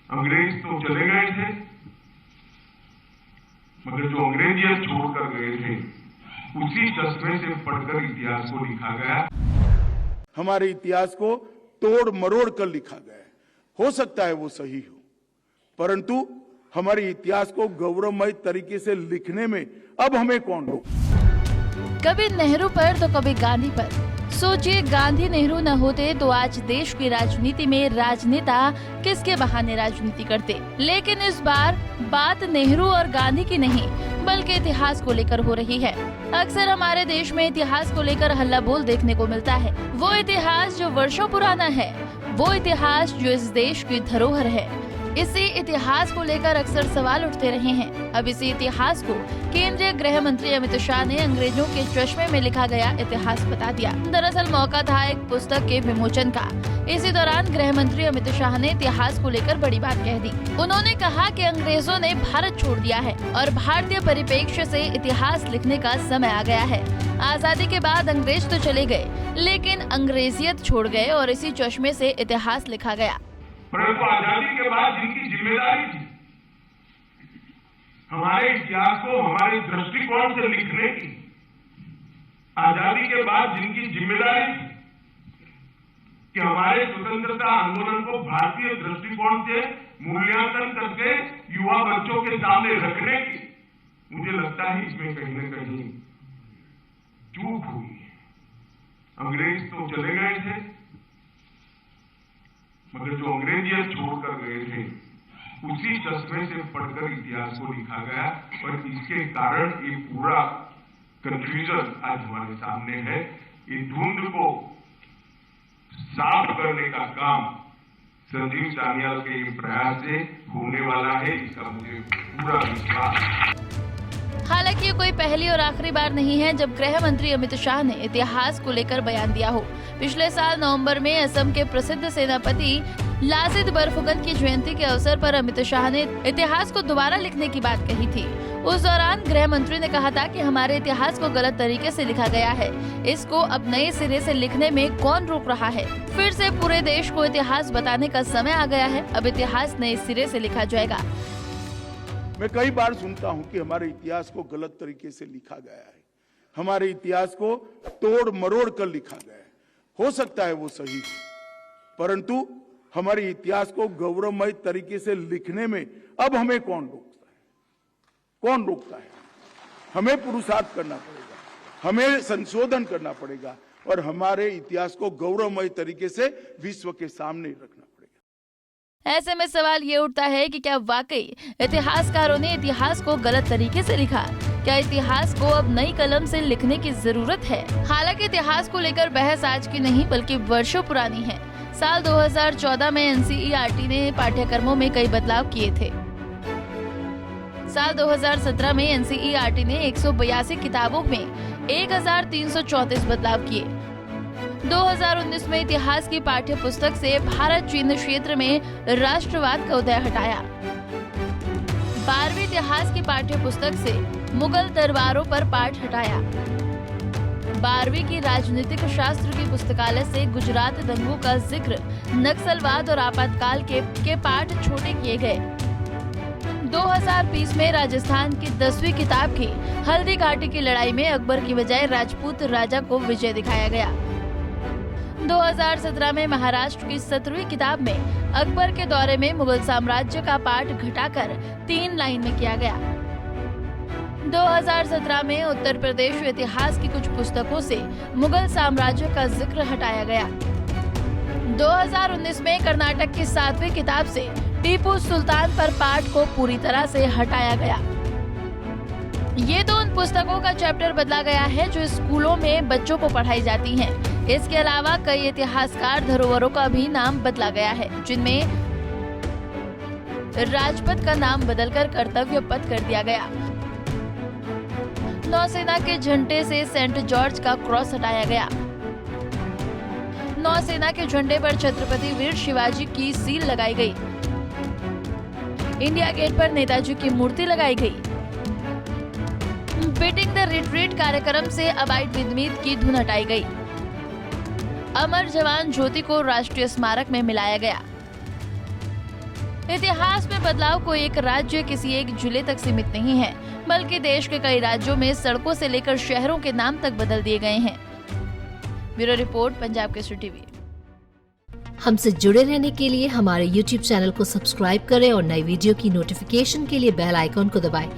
अंग्रेज तो चले गए थे, मगर जो अंग्रेजियत छोड़कर गए थे उसी चश्मे से पढ़कर इतिहास को लिखा गया। हमारे इतिहास को तोड़ मरोड़ कर लिखा गया है। हो सकता है वो सही हो, परंतु हमारे इतिहास को गौरवमय तरीके से लिखने में अब हमें कौन रोके। कभी नेहरू पर तो कभी गांधी पर। सोचिए, गांधी नेहरू न होते तो आज देश की राजनीति में राजनेता किसके बहाने राजनीति करते। लेकिन इस बार बात नेहरू और गांधी की नहीं बल्कि इतिहास को लेकर हो रही है। अक्सर हमारे देश में इतिहास को लेकर हल्ला बोल देखने को मिलता है। वो इतिहास जो वर्षों पुराना है, वो इतिहास जो इस देश की धरोहर है। इसी इतिहास को लेकर अक्सर सवाल उठते रहे हैं। अब इसी इतिहास को केंद्रीय गृह मंत्री अमित शाह ने अंग्रेजों के चश्मे में लिखा गया इतिहास बता दिया। दरअसल मौका था एक पुस्तक के विमोचन का। इसी दौरान गृह मंत्री अमित शाह ने इतिहास को लेकर बड़ी बात कह दी। उन्होंने कहा कि अंग्रेजों ने भारत छोड़ दिया है और भारतीय परिप्रेक्ष्य से इतिहास लिखने का समय आ गया है। आजादी के बाद अंग्रेज तो चले गए, लेकिन अंग्रेजियत छोड़ गए और इसी चश्मे से इतिहास लिखा गया। परंतु आजादी के बाद जिनकी जिम्मेदारी थी हमारे इतिहास को हमारे दृष्टिकोण से लिखने की, आजादी के बाद जिनकी जिम्मेदारी थी कि हमारे स्वतंत्रता आंदोलन को भारतीय दृष्टिकोण से मूल्यांकन करके युवा बच्चों के सामने रखने की, मुझे लगता है इसमें कहीं न कहीं चूक हुई है। अंग्रेज तो चले गए थे, मगर जो अंग्रेजियत छोड़कर गए थे उसी चश्मे से पढ़कर इतिहास को लिखा गया और इसके कारण ये पूरा कंफ्यूजन आज हमारे सामने है। ये धुंध को साफ करने का काम संजीव सान्याल के प्रयास से होने वाला है, इसका मुझे पूरा विश्वास है। हालांकि ये कोई पहली और आखिरी बार नहीं है जब गृह मंत्री अमित शाह ने इतिहास को लेकर बयान दिया हो। पिछले साल नवंबर में असम के प्रसिद्ध सेनापति लासित बरफुकन की जयंती के अवसर पर अमित शाह ने इतिहास को दोबारा लिखने की बात कही थी। उस दौरान गृह मंत्री ने कहा था कि हमारे इतिहास को गलत तरीके से लिखा गया है, इसको अब नए सिरे से लिखने में कौन रोक रहा है। फिर से पूरे देश को इतिहास बताने का समय आ गया है। अब इतिहास नए सिरे से लिखा जाएगा। मैं कई बार सुनता हूं कि हमारे इतिहास को गलत तरीके से लिखा गया है, हमारे इतिहास को तोड़ मरोड़ कर लिखा गया है। हो सकता है वो सही हो, परंतु हमारे इतिहास को गौरवमय तरीके से लिखने में अब हमें कौन रोकता है? कौन रोकता है? हमें पुरुषार्थ करना पड़ेगा, हमें संशोधन करना पड़ेगा और हमारे इतिहास को गौरवमय तरीके से विश्व के सामने रखना पड़ेगा। ऐसे में सवाल ये उठता है कि क्या वाकई इतिहासकारों ने इतिहास को गलत तरीके से लिखा? क्या इतिहास को अब नई कलम से लिखने की जरूरत है? हालांकि इतिहास को लेकर बहस आज की नहीं बल्कि वर्षों पुरानी है। साल 2014 में एनसीईआरटी ने पाठ्यक्रमों में कई बदलाव किए थे। साल 2017 में एनसीईआरटी ने 182 किताबों में 1334 बदलाव किए। 2019 में इतिहास की पाठ्य पुस्तक से भारत चीन क्षेत्र में राष्ट्रवाद का उदय हटाया। 12वीं इतिहास की पाठ्य पुस्तक से मुगल दरबारों पर पाठ हटाया। 12वीं की राजनीतिक शास्त्र की पुस्तकालय से गुजरात दंगों का जिक्र, नक्सलवाद और आपातकाल के पाठ छोटे किए गए। 2020 में राजस्थान की 10वीं किताब की हल्दी घाटी की लड़ाई में अकबर की बजाय राजपूत राजा को विजय दिखाया गया। 2017 में महाराष्ट्र की 17वीं किताब में अकबर के दौरे में मुगल साम्राज्य का पाठ घटाकर 3 लाइन में किया गया। 2017 में उत्तर प्रदेश इतिहास की कुछ पुस्तकों से मुगल साम्राज्य का जिक्र हटाया गया। 2019 में कर्नाटक की 7वीं किताब से टीपू सुल्तान पर पाठ को पूरी तरह से हटाया गया। ये तो उन पुस्तकों का चैप्टर बदला गया है जो स्कूलों में बच्चों को पढ़ाई जाती हैं। इसके अलावा कई इतिहासकार धरोहरों का भी नाम बदला गया है, जिनमें राजपथ का नाम बदलकर कर्तव्य पथ कर दिया गया। नौसेना के झंडे से सेंट जॉर्ज का क्रॉस हटाया गया। नौसेना के झंडे पर छत्रपति वीर शिवाजी की सील लगाई गई। इंडिया गेट पर नेताजी की मूर्ति लगाई गई। बीटिंग द रिट्रीट कार्यक्रम से अबाइड विद मीत की धुन हटाई गई। अमर जवान ज्योति को राष्ट्रीय स्मारक में मिलाया गया। इतिहास में बदलाव कोई एक राज्य किसी एक जिले तक सीमित नहीं है, बल्कि देश के कई राज्यों में सड़कों से लेकर शहरों के नाम तक बदल दिए गए हैं। Bureau report, Punjab Kesari TV. हमसे जुड़े रहने के लिए हमारे YouTube चैनल को सब्सक्राइब करें और नई वीडियो की नोटिफिकेशन के लिए बेल आइकॉन को दबाएं।